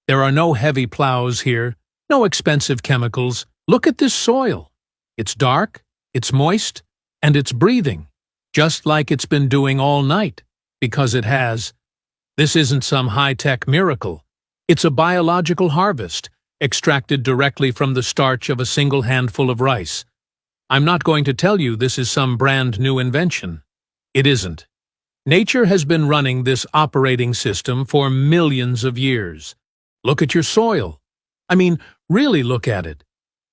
There are no heavy plows here, no expensive chemicals. Look at this soil. It's dark, it's moist, and it's breathing, just like it's been doing all night, because it has. This isn't some high-tech miracle. It's a biological harvest, extracted directly from the starch of a single handful of rice. I'm not going to tell you this is some brand new invention. It isn't. Nature has been running this operating system for millions of years. Look at your soil. I mean, really look at it.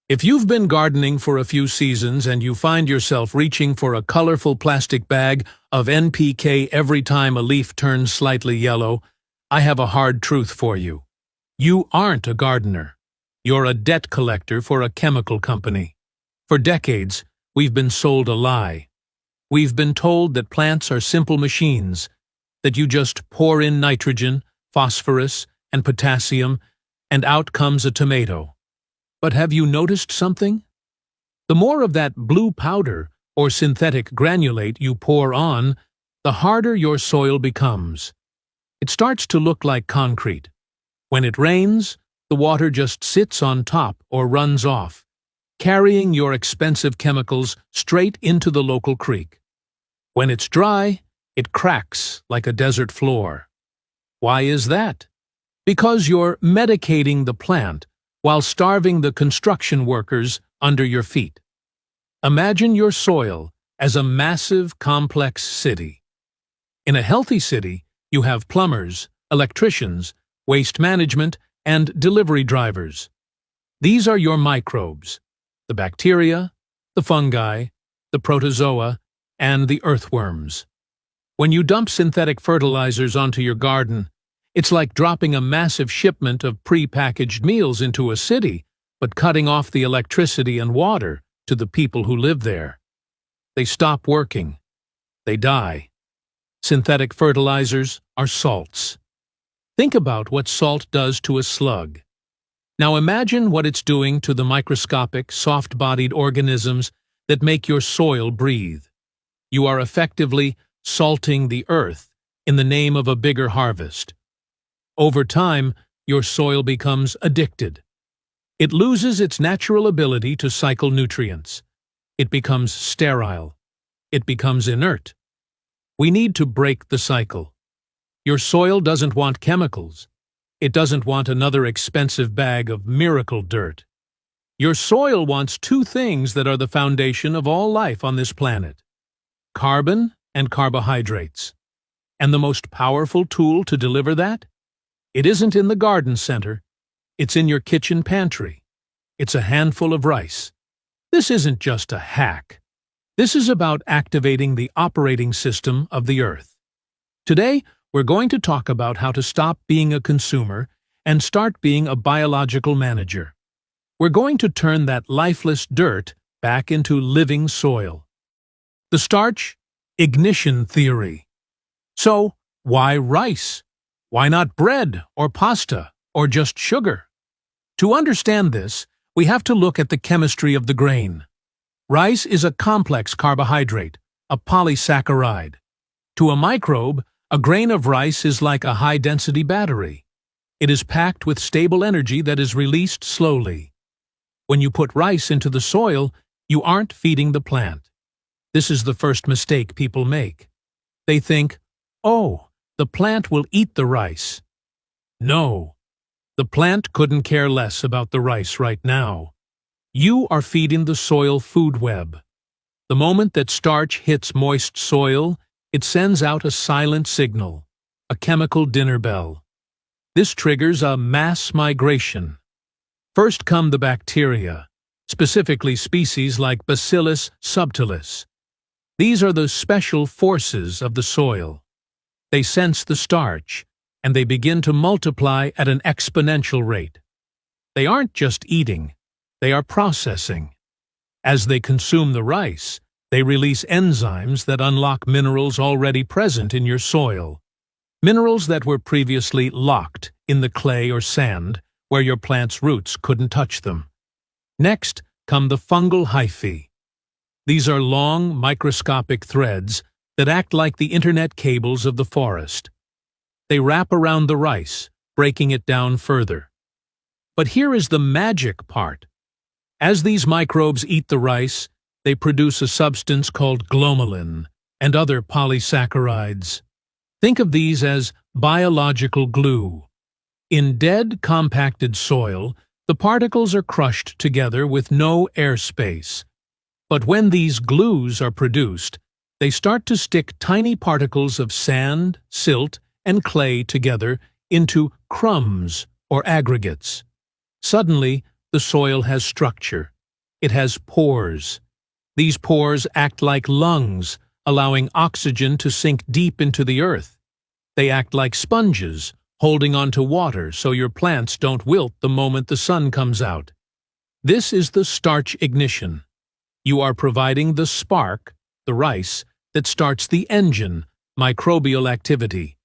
If you've been gardening for a few seasons and you find yourself reaching for a colorful plastic bag of NPK every time a leaf turns slightly yellow, I have a hard truth for you. You aren't a gardener. You're a debt collector for a chemical company. For decades, we've been sold a lie. We've been told that plants are simple machines, that you just pour in nitrogen, phosphorus, and potassium, and out comes a tomato. But have you noticed something? The more of that blue powder or synthetic granulate you pour on, the harder your soil becomes. It starts to look like concrete. When it rains, the water just sits on top or runs off, carrying your expensive chemicals straight into the local creek. When it's dry, it cracks like a desert floor. Why is that? Because you're medicating the plant while starving the construction workers under your feet. Imagine your soil as a massive, complex city. In a healthy city, you have plumbers, electricians, waste management, and delivery drivers. These are your microbes, the bacteria, the fungi, the protozoa, and the earthworms. When you dump synthetic fertilizers onto your garden, it's like dropping a massive shipment of pre-packaged meals into a city, but cutting off the electricity and water to the people who live there. They stop working. They die. Synthetic fertilizers are salts. Think about what salt does to a slug. Now imagine what it's doing to the microscopic, soft-bodied organisms that make your soil breathe. You are effectively salting the earth in the name of a bigger harvest. Over time, your soil becomes addicted. It loses its natural ability to cycle nutrients. It becomes sterile. It becomes inert. We need to break the cycle. Your soil doesn't want chemicals. It doesn't want another expensive bag of miracle dirt. Your soil wants two things that are the foundation of all life on this planet: carbon and carbohydrates. And the most powerful tool to deliver that? It isn't in the garden center. It's in your kitchen pantry. It's a handful of rice. This isn't just a hack. This is about activating the operating system of the earth. Today, we're going to talk about how to stop being a consumer and start being a biological manager. We're going to turn that lifeless dirt back into living soil. The starch ignition theory. So, why rice? Why not bread or pasta or just sugar? To understand this, we have to look at the chemistry of the grain. Rice is a complex carbohydrate, a polysaccharide. To a microbe, a grain of rice is like a high-density battery. It is packed with stable energy that is released slowly. When you put rice into the soil, you aren't feeding the plant. This is the first mistake people make. They think, oh, the plant will eat the rice. No, the plant couldn't care less about the rice right now. You are feeding the soil food web. The moment that starch hits moist soil, it sends out a silent signal, a chemical dinner bell. This triggers a mass migration. First come the bacteria, specifically species like Bacillus subtilis. These are the special forces of the soil. They sense the starch, and they begin to multiply at an exponential rate. They aren't just eating, they are processing. As they consume the rice, they release enzymes that unlock minerals already present in your soil. Minerals that were previously locked in the clay or sand where your plant's roots couldn't touch them. Next come the fungal hyphae. These are long, microscopic threads that act like the internet cables of the forest. They wrap around the rice, breaking it down further. But here is the magic part. As these microbes eat the rice, they produce a substance called glomalin and other polysaccharides. Think of these as biological glue. In dead, compacted soil, the particles are crushed together with no airspace. But when these glues are produced, they start to stick tiny particles of sand, silt, and clay together into crumbs or aggregates. Suddenly, the soil has structure. It has pores. These pores act like lungs, allowing oxygen to sink deep into the earth. They act like sponges, holding onto water so your plants don't wilt the moment the sun comes out. This is the starch ignition. You are providing the spark, the rice, that starts the engine, microbial activity.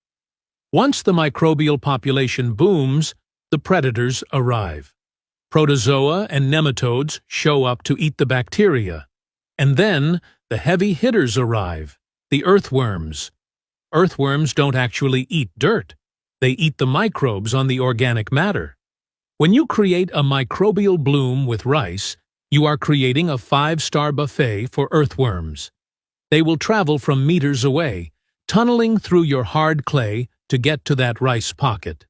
Once the microbial population booms, the predators arrive. Protozoa and nematodes show up to eat the bacteria. And then the heavy hitters arrive, the earthworms. Earthworms don't actually eat dirt. They eat the microbes on the organic matter. When you create a microbial bloom with rice, you are creating a 5-star buffet for earthworms. They will travel from meters away, tunneling through your hard clay to get to that rice pocket.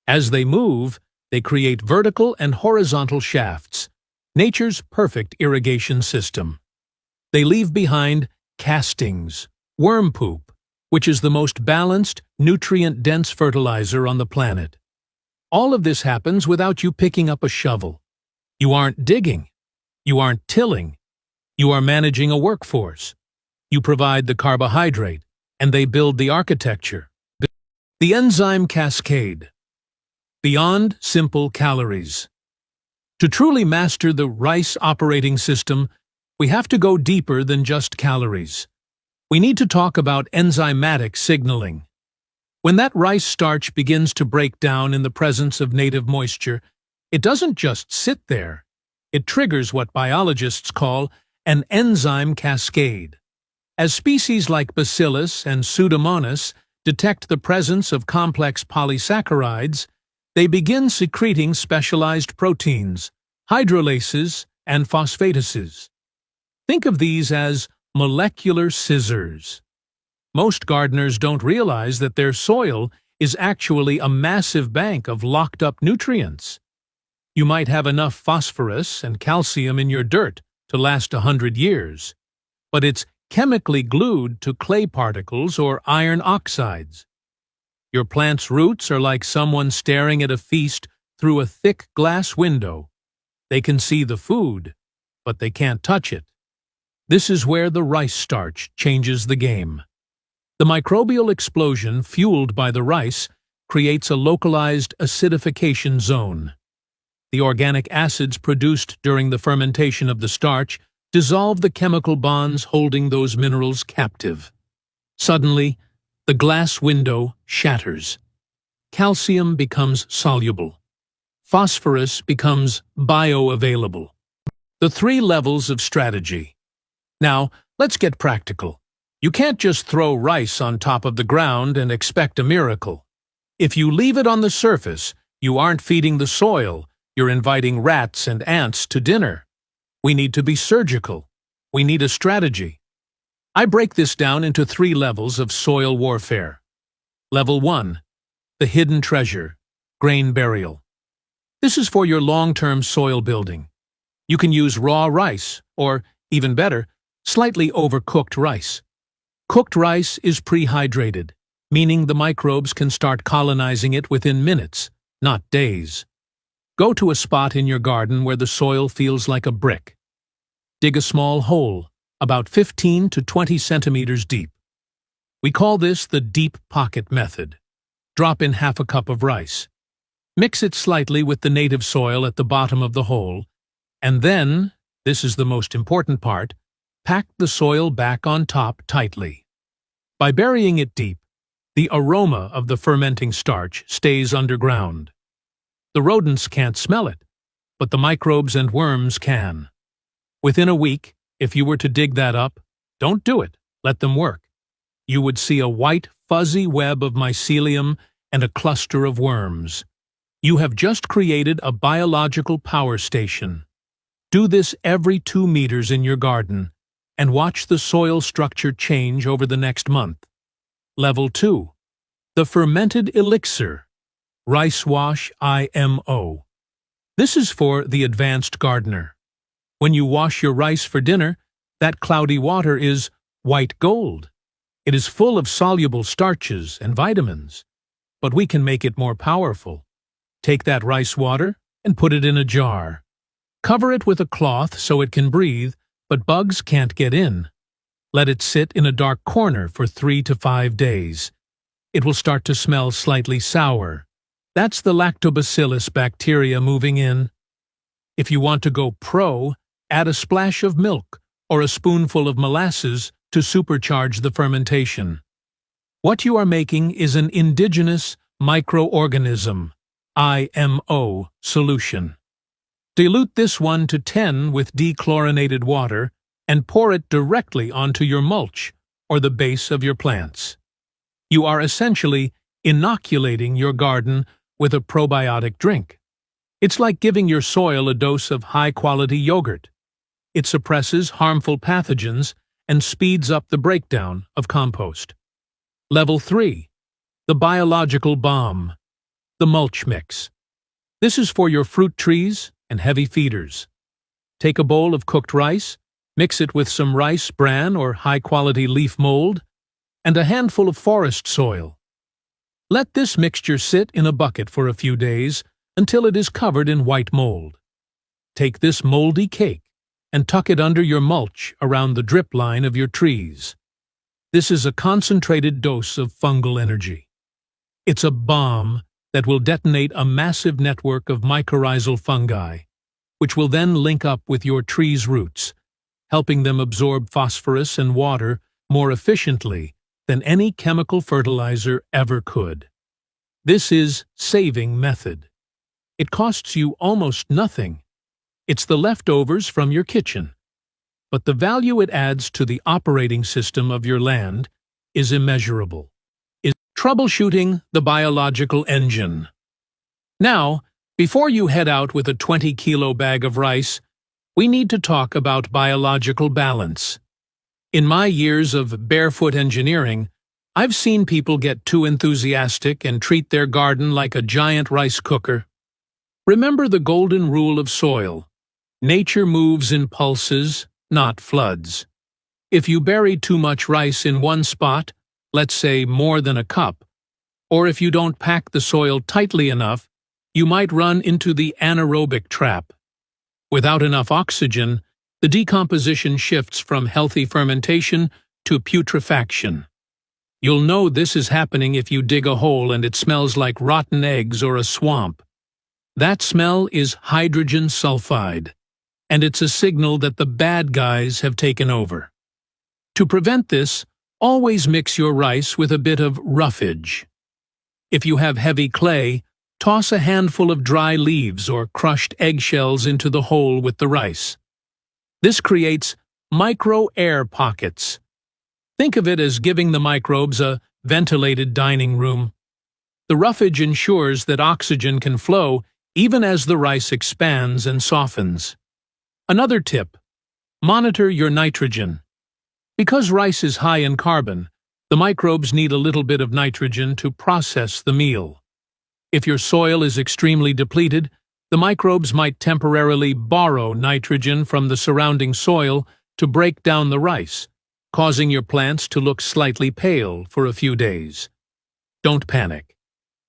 As they move, they create vertical and horizontal shafts, nature's perfect irrigation system. They leave behind castings, worm poop, which is the most balanced, nutrient-dense fertilizer on the planet. All of this happens without you picking up a shovel. You aren't digging. You aren't tilling. You are managing a workforce. You provide the carbohydrate, and they build the architecture. The enzyme cascade. Beyond simple calories. To truly master the rice operating system, we have to go deeper than just calories. We need to talk about enzymatic signaling. When that rice starch begins to break down in the presence of native moisture, it doesn't just sit there. It triggers what biologists call an enzyme cascade. As species like Bacillus and Pseudomonas detect the presence of complex polysaccharides, they begin secreting specialized proteins, hydrolases, and phosphatases. Think of these as molecular scissors. Most gardeners don't realize that their soil is actually a massive bank of locked-up nutrients. You might have enough phosphorus and calcium in your dirt to last 100 years, but it's chemically glued to clay particles or iron oxides. Your plant's roots are like someone staring at a feast through a thick glass window. They can see the food, but they can't touch it. This is where the rice starch changes the game. The microbial explosion fueled by the rice creates a localized acidification zone. The organic acids produced during the fermentation of the starch dissolve the chemical bonds holding those minerals captive. Suddenly, the glass window shatters. Calcium becomes soluble. Phosphorus becomes bioavailable. The 3 levels of strategy. Now, let's get practical. You can't just throw rice on top of the ground and expect a miracle. If you leave it on the surface, you aren't feeding the soil, you're inviting rats and ants to dinner. We need to be surgical. We need a strategy. I break this down into 3 levels of soil warfare. Level 1. The hidden treasure, grain burial. This is for your long-term soil building. You can use raw rice, or, even better, slightly overcooked rice. Cooked rice is prehydrated, meaning the microbes can start colonizing it within minutes, not days. Go to a spot in your garden where the soil feels like a brick. Dig a small hole, about 15 to 20 centimeters deep. We call this the deep pocket method. Drop in half a cup of rice. Mix it slightly with the native soil at the bottom of the hole, and then, this is the most important part, pack the soil back on top tightly. By burying it deep, the aroma of the fermenting starch stays underground. The rodents can't smell it, but the microbes and worms can. Within a week, if you were to dig that up, don't do it, let them work. You would see a white, fuzzy web of mycelium and a cluster of worms. You have just created a biological power station. Do this every 2 meters in your garden and watch the soil structure change over the next month. Level 2. The Fermented Elixir, Rice Wash IMO. This is for the advanced gardener. When you wash your rice for dinner, that cloudy water is white gold. It is full of soluble starches and vitamins, but we can make it more powerful. Take that rice water and put it in a jar. Cover it with a cloth so it can breathe, but bugs can't get in. Let it sit in a dark corner for 3 to 5 days. It will start to smell slightly sour. That's the lactobacillus bacteria moving in. If you want to go pro, add a splash of milk or a spoonful of molasses to supercharge the fermentation. What you are making is an indigenous microorganism, IMO, solution. Dilute this 1 to 10 with dechlorinated water and pour it directly onto your mulch or the base of your plants. You are essentially inoculating your garden with a probiotic drink. It's like giving your soil a dose of high-quality yogurt. It suppresses harmful pathogens and speeds up the breakdown of compost. Level 3. The Biological Bomb, the Mulch Mix. This is for your fruit trees and heavy feeders. Take a bowl of cooked rice, mix it with some rice bran or high-quality leaf mold, and a handful of forest soil. Let this mixture sit in a bucket for a few days until it is covered in white mold. Take this moldy cake and tuck it under your mulch around the drip line of your trees. This is a concentrated dose of fungal energy. It's a bomb that will detonate a massive network of mycorrhizal fungi, which will then link up with your tree's roots, helping them absorb phosphorus and water more efficiently than any chemical fertilizer ever could. This is saving method. It costs you almost nothing. It's the leftovers from your kitchen. But the value it adds to the operating system of your land is immeasurable. Troubleshooting the biological engine. Now, before you head out with a 20-kilo bag of rice, we need to talk about biological balance. In my years of barefoot engineering, I've seen people get too enthusiastic and treat their garden like a giant rice cooker. Remember the golden rule of soil. Nature moves in pulses, not floods. If you bury too much rice in one spot, let's say more than a cup, or if you don't pack the soil tightly enough, you might run into the anaerobic trap. Without enough oxygen, the decomposition shifts from healthy fermentation to putrefaction. You'll know this is happening if you dig a hole and it smells like rotten eggs or a swamp. That smell is hydrogen sulfide, and it's a signal that the bad guys have taken over. To prevent this, always mix your rice with a bit of roughage. If you have heavy clay, toss a handful of dry leaves or crushed eggshells into the hole with the rice. This creates micro-air pockets. Think of it as giving the microbes a ventilated dining room. The roughage ensures that oxygen can flow even as the rice expands and softens. Another tip: monitor your nitrogen. Because rice is high in carbon, the microbes need a little bit of nitrogen to process the meal. If your soil is extremely depleted, the microbes might temporarily borrow nitrogen from the surrounding soil to break down the rice, causing your plants to look slightly pale for a few days. Don't panic.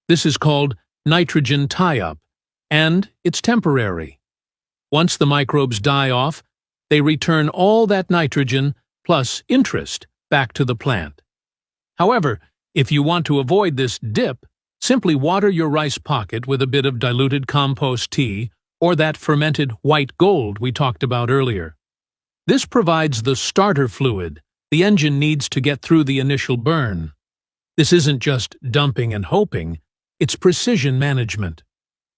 This is called nitrogen tie-up, and it's temporary. Once the microbes die off, they return all that nitrogen plus interest back to the plant. However, if you want to avoid this dip, simply water your rice pocket with a bit of diluted compost tea or that fermented white gold we talked about earlier. This provides the starter fluid the engine needs to get through the initial burn. This isn't just dumping and hoping, it's precision management.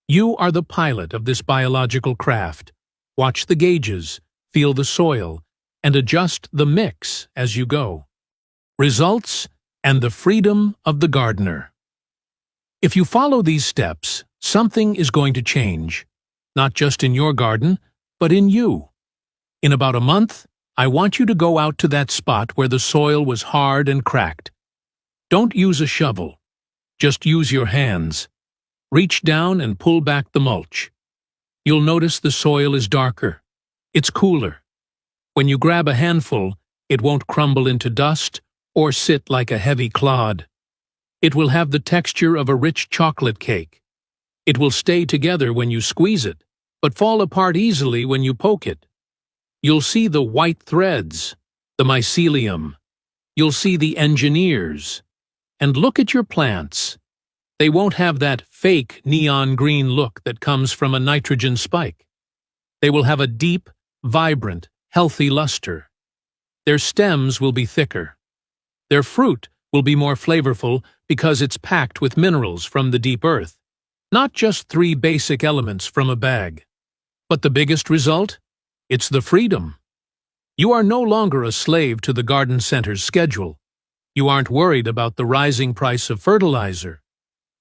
You are the pilot of this biological craft. Watch the gauges, feel the soil, and adjust the mix as you go. Results and the freedom of the gardener. If you follow these steps, something is going to change, not just in your garden, but in you. In about a month, I want you to go out to that spot where the soil was hard and cracked. Don't use a shovel. Just use your hands. Reach down and pull back the mulch. You'll notice the soil is darker. It's cooler. When you grab a handful, it won't crumble into dust or sit like a heavy clod. It will have the texture of a rich chocolate cake. It will stay together when you squeeze it, but fall apart easily when you poke it. You'll see the white threads, the mycelium. You'll see the engineers. And look at your plants. They won't have that fake neon green look that comes from a nitrogen spike. They will have a deep, vibrant, healthy luster. Their stems will be thicker. Their fruit will be more flavorful because it's packed with minerals from the deep earth, not just 3 basic elements from a bag. But the biggest result? It's the freedom. You are no longer a slave to the garden center's schedule. You aren't worried about the rising price of fertilizer.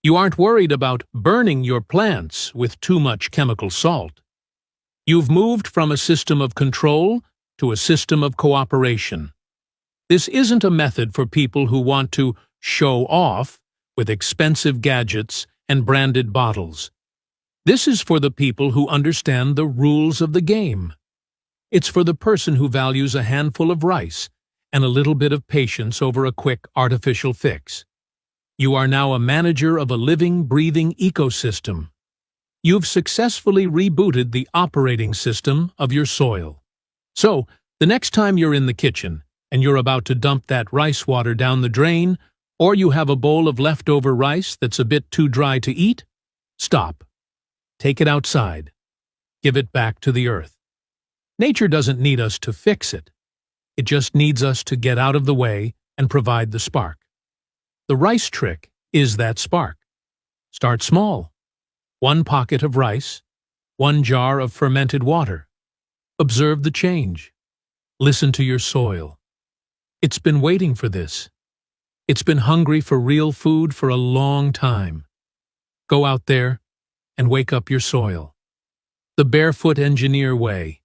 You aren't worried about burning your plants with too much chemical salt. You've moved from a system of control to a system of cooperation. This isn't a method for people who want to show off with expensive gadgets and branded bottles. This is for the people who understand the rules of the game. It's for the person who values a handful of rice and a little bit of patience over a quick artificial fix. You are now a manager of a living, breathing ecosystem. You've successfully rebooted the operating system of your soil. So, the next time you're in the kitchen and you're about to dump that rice water down the drain, or you have a bowl of leftover rice that's a bit too dry to eat, stop. Take it outside. Give it back to the earth. Nature doesn't need us to fix it. It just needs us to get out of the way and provide the spark. The rice trick is that spark. Start small. 1 pocket of rice, 1 jar of fermented water. Observe the change. Listen to your soil. It's been waiting for this. It's been hungry for real food for a long time. Go out there and wake up your soil. The barefoot engineer way.